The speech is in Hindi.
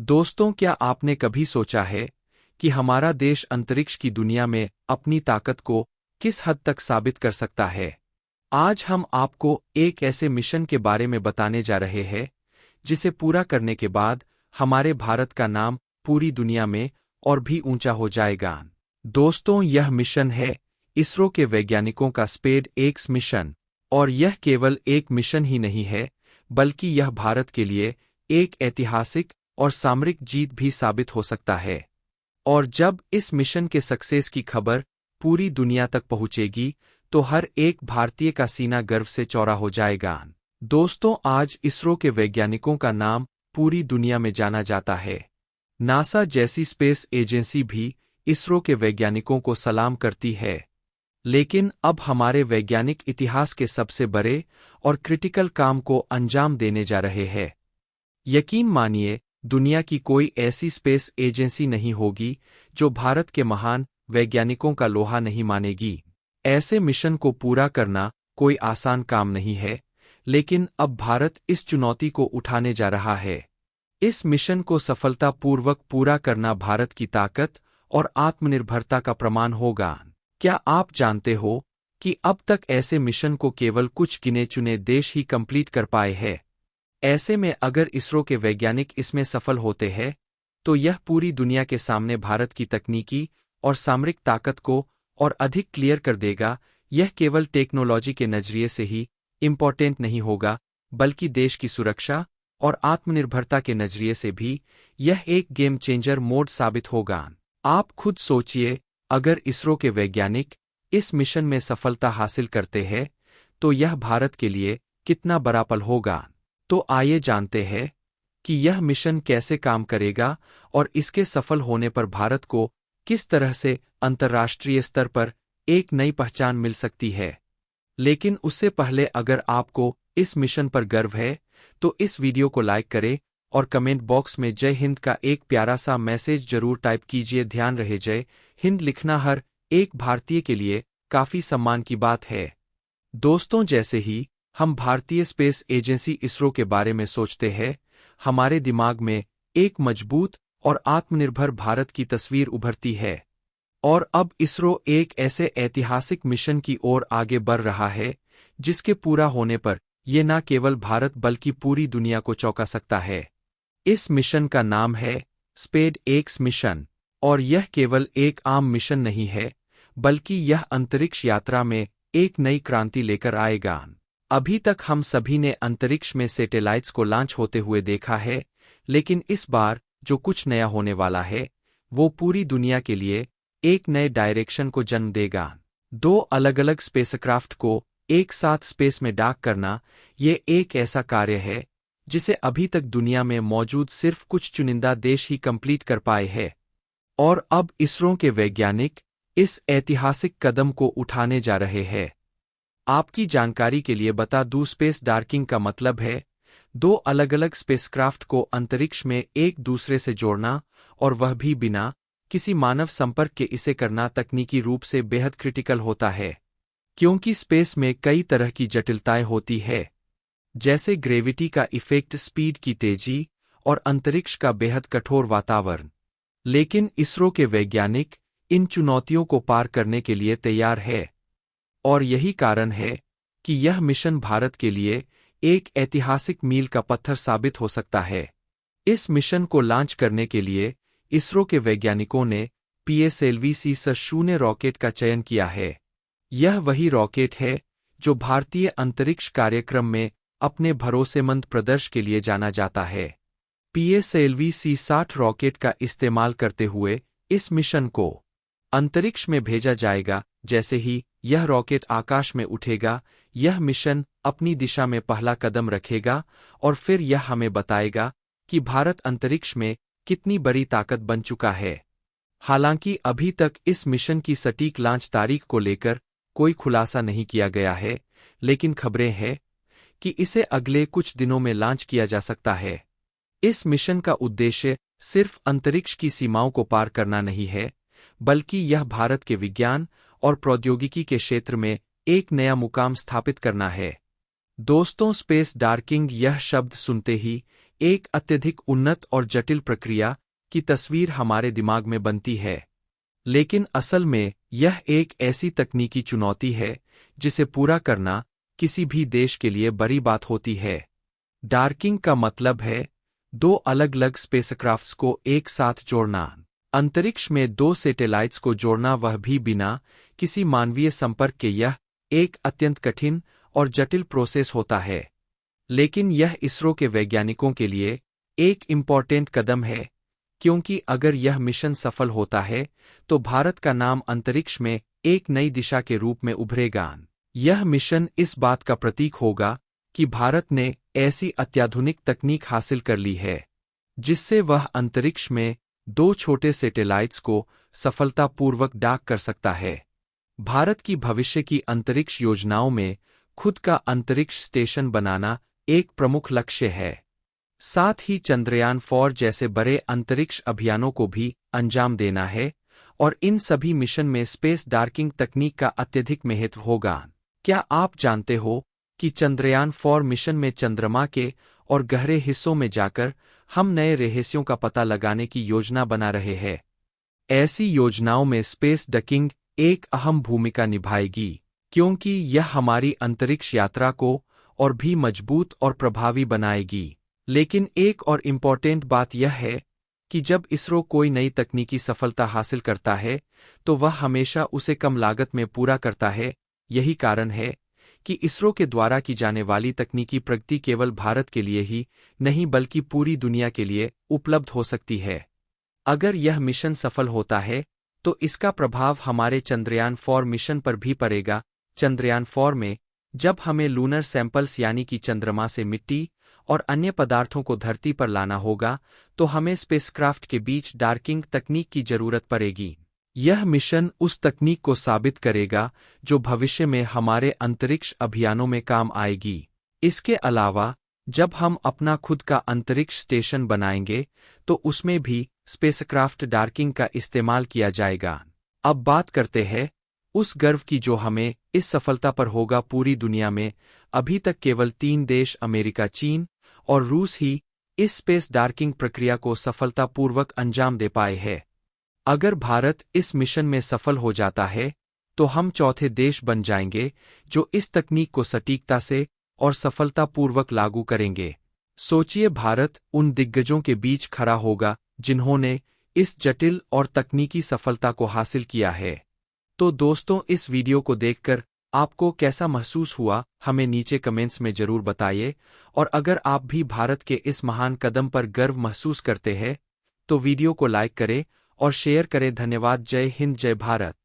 दोस्तों, क्या आपने कभी सोचा है कि हमारा देश अंतरिक्ष की दुनिया में अपनी ताकत को किस हद तक साबित कर सकता है? आज हम आपको एक ऐसे मिशन के बारे में बताने जा रहे हैं जिसे पूरा करने के बाद हमारे भारत का नाम पूरी दुनिया में और भी ऊंचा हो जाएगा। दोस्तों, यह मिशन है इसरो के वैज्ञानिकों का स्पेड एक्स मिशन। और यह केवल एक मिशन ही नहीं है, बल्कि यह भारत के लिए एक ऐतिहासिक और सामरिक जीत भी साबित हो सकता है। और जब इस मिशन के सक्सेस की खबर पूरी दुनिया तक पहुंचेगी, तो हर एक भारतीय का सीना गर्व से चौड़ा हो जाएगा। दोस्तों, आज इसरो के वैज्ञानिकों का नाम पूरी दुनिया में जाना जाता है। नासा जैसी स्पेस एजेंसी भी इसरो के वैज्ञानिकों को सलाम करती है। लेकिन अब हमारे वैज्ञानिक इतिहास के सबसे बड़े और क्रिटिकल काम को अंजाम देने जा रहे हैं। यकीन मानिए, दुनिया की कोई ऐसी स्पेस एजेंसी नहीं होगी जो भारत के महान वैज्ञानिकों का लोहा नहीं मानेगी। ऐसे मिशन को पूरा करना कोई आसान काम नहीं है, लेकिन अब भारत इस चुनौती को उठाने जा रहा है। इस मिशन को सफलतापूर्वक पूरा करना भारत की ताकत और आत्मनिर्भरता का प्रमाण होगा। क्या आप जानते हो कि अब तक ऐसे मिशन को केवल कुछ गिने चुने देश ही कंप्लीट कर पाए हैं? ऐसे में अगर इसरो के वैज्ञानिक इसमें सफल होते हैं, तो यह पूरी दुनिया के सामने भारत की तकनीकी और सामरिक ताकत को और अधिक क्लियर कर देगा। यह केवल टेक्नोलॉजी के नजरिए से ही इम्पोर्टेंट नहीं होगा, बल्कि देश की सुरक्षा और आत्मनिर्भरता के नजरिए से भी यह एक गेम चेंजर मोड साबित होगा। आप खुद सोचिए, अगर इसरो के वैज्ञानिक इस मिशन में सफलता हासिल करते हैं, तो यह भारत के लिए कितना बड़ा पल होगा। तो आइए जानते हैं कि यह मिशन कैसे काम करेगा और इसके सफल होने पर भारत को किस तरह से अंतर्राष्ट्रीय स्तर पर एक नई पहचान मिल सकती है। लेकिन उससे पहले, अगर आपको इस मिशन पर गर्व है, तो इस वीडियो को लाइक करें और कमेंट बॉक्स में जय हिंद का एक प्यारा सा मैसेज जरूर टाइप कीजिए। ध्यान रहे, जय हिंद लिखना हर एक भारतीय के लिए काफी सम्मान की बात है। दोस्तों, जैसे ही हम भारतीय स्पेस एजेंसी इसरो के बारे में सोचते हैं, हमारे दिमाग में एक मजबूत और आत्मनिर्भर भारत की तस्वीर उभरती है। और अब इसरो एक ऐसे ऐतिहासिक मिशन की ओर आगे बढ़ रहा है जिसके पूरा होने पर ये न केवल भारत बल्कि पूरी दुनिया को चौंका सकता है। इस मिशन का नाम है स्पेड एक्स मिशन। और यह केवल एक आम मिशन नहीं है, बल्कि यह अंतरिक्ष यात्रा में एक नई क्रांति लेकर आएगा। अभी तक हम सभी ने अंतरिक्ष में सैटेलाइट्स को लॉन्च होते हुए देखा है, लेकिन इस बार जो कुछ नया होने वाला है, वो पूरी दुनिया के लिए एक नए डायरेक्शन को जन्म देगा। दो अलग अलग स्पेसक्राफ्ट को एक साथ स्पेस में डॉक करना, ये एक ऐसा कार्य है जिसे अभी तक दुनिया में मौजूद सिर्फ कुछ चुनिंदा देश ही कंप्लीट कर पाए हैं। और अब इसरो के वैज्ञानिक इस ऐतिहासिक कदम को उठाने जा रहे हैं। आपकी जानकारी के लिए बता दूं, स्पेस डॉकिंग का मतलब है दो अलग अलग स्पेसक्राफ्ट को अंतरिक्ष में एक दूसरे से जोड़ना, और वह भी बिना किसी मानव संपर्क के। इसे करना तकनीकी रूप से बेहद क्रिटिकल होता है, क्योंकि स्पेस में कई तरह की जटिलताएं होती है, जैसे ग्रेविटी का इफेक्ट, स्पीड की तेजी और अंतरिक्ष का बेहद कठोर वातावरण। लेकिन इसरो के वैज्ञानिक इन चुनौतियों को पार करने के लिए तैयार है। और यही कारण है कि यह मिशन भारत के लिए एक ऐतिहासिक मील का पत्थर साबित हो सकता है। इस मिशन को लॉन्च करने के लिए इसरो के वैज्ञानिकों ने PSLV-C-0 रॉकेट का चयन किया है। यह वही रॉकेट है जो भारतीय अंतरिक्ष कार्यक्रम में अपने भरोसेमंद प्रदर्शन के लिए जाना जाता है। PSLV-C-60 रॉकेट का इस्तेमाल करते हुए इस मिशन को अंतरिक्ष में भेजा जाएगा। जैसे ही यह रॉकेट आकाश में उठेगा, यह मिशन अपनी दिशा में पहला कदम रखेगा और फिर यह हमें बताएगा कि भारत अंतरिक्ष में कितनी बड़ी ताकत बन चुका है। हालांकि अभी तक इस मिशन की सटीक लॉन्च तारीख को लेकर कोई खुलासा नहीं किया गया है, लेकिन खबरें हैं कि इसे अगले कुछ दिनों में लॉन्च किया जा सकता है। इस मिशन का उद्देश्य सिर्फ अंतरिक्ष की सीमाओं को पार करना नहीं है, बल्कि यह भारत के विज्ञान और प्रौद्योगिकी के क्षेत्र में एक नया मुकाम स्थापित करना है। दोस्तों, स्पेस डॉकिंग, यह शब्द सुनते ही एक अत्यधिक उन्नत और जटिल प्रक्रिया की तस्वीर हमारे दिमाग में बनती है। लेकिन असल में यह एक ऐसी तकनीकी चुनौती है जिसे पूरा करना किसी भी देश के लिए बड़ी बात होती है। डार्किंग का मतलब है दो अलग-अलग स्पेसक्राफ्ट्स को एक साथ जोड़ना। अंतरिक्ष में दो सैटेलाइट्स को जोड़ना, वह भी बिना किसी मानवीय संपर्क के, यह एक अत्यंत कठिन और जटिल प्रोसेस होता है। लेकिन यह इसरो के वैज्ञानिकों के लिए एक इम्पॉर्टेंट कदम है, क्योंकि अगर यह मिशन सफल होता है तो भारत का नाम अंतरिक्ष में एक नई दिशा के रूप में उभरेगा। यह मिशन इस बात का प्रतीक होगा कि भारत ने ऐसी अत्याधुनिक तकनीक हासिल कर ली है जिससे वह अंतरिक्ष में दो छोटे सैटेलाइट्स को सफलतापूर्वक डॉक कर सकता है। भारत की भविष्य की अंतरिक्ष योजनाओं में खुद का अंतरिक्ष स्टेशन बनाना एक प्रमुख लक्ष्य है। साथ ही चंद्रयान 4 जैसे बड़े अंतरिक्ष अभियानों को भी अंजाम देना है और इन सभी मिशन में स्पेस डार्किंग तकनीक का अत्यधिक महत्व होगा। क्या आप जानते हो कि चंद्रयान 4 मिशन में चंद्रमा के और गहरे हिस्सों में जाकर हम नए रहस्यों का पता लगाने की योजना बना रहे हैं। ऐसी योजनाओं में स्पेस डकिंग एक अहम भूमिका निभाएगी, क्योंकि यह हमारी अंतरिक्ष यात्रा को और भी मजबूत और प्रभावी बनाएगी। लेकिन एक और इम्पॉर्टेंट बात यह है कि जब इसरो कोई नई तकनीकी सफलता हासिल करता है तो वह हमेशा उसे कम लागत में पूरा करता है। यही कारण है कि इसरो के द्वारा की जाने वाली तकनीकी प्रगति केवल भारत के लिए ही नहीं बल्कि पूरी दुनिया के लिए उपलब्ध हो सकती है। अगर यह मिशन सफल होता है तो इसका प्रभाव हमारे चंद्रयान 4 मिशन पर भी पड़ेगा। चंद्रयान 4 में जब हमें लूनर सैंपल्स यानी कि चंद्रमा से मिट्टी और अन्य पदार्थों को धरती पर लाना होगा तो हमें स्पेसक्राफ्ट के बीच डार्किंग तकनीक की जरूरत पड़ेगी। यह मिशन उस तकनीक को साबित करेगा जो भविष्य में हमारे अंतरिक्ष अभियानों में काम आएगी। इसके अलावा जब हम अपना खुद का अंतरिक्ष स्टेशन बनाएंगे तो उसमें भी स्पेसक्राफ्ट डार्किंग का इस्तेमाल किया जाएगा। अब बात करते हैं उस गर्व की जो हमें इस सफलता पर होगा। पूरी दुनिया में अभी तक केवल 3 देश अमेरिका, चीन और रूस ही इस स्पेस डार्किंग प्रक्रिया को सफलतापूर्वक अंजाम दे पाए हैं। अगर भारत इस मिशन में सफल हो जाता है तो हम चौथे देश बन जाएंगे जो इस तकनीक को सटीकता से और सफलतापूर्वक लागू करेंगे। सोचिए, भारत उन दिग्गजों के बीच खड़ा होगा जिन्होंने इस जटिल और तकनीकी सफलता को हासिल किया है। तो दोस्तों, इस वीडियो को देखकर आपको कैसा महसूस हुआ, हमें नीचे कमेंट्स में जरूर बताइए। और अगर आप भी भारत के इस महान कदम पर गर्व महसूस करते हैं तो वीडियो को लाइक करें और शेयर करें। धन्यवाद। जय हिंद, जय भारत।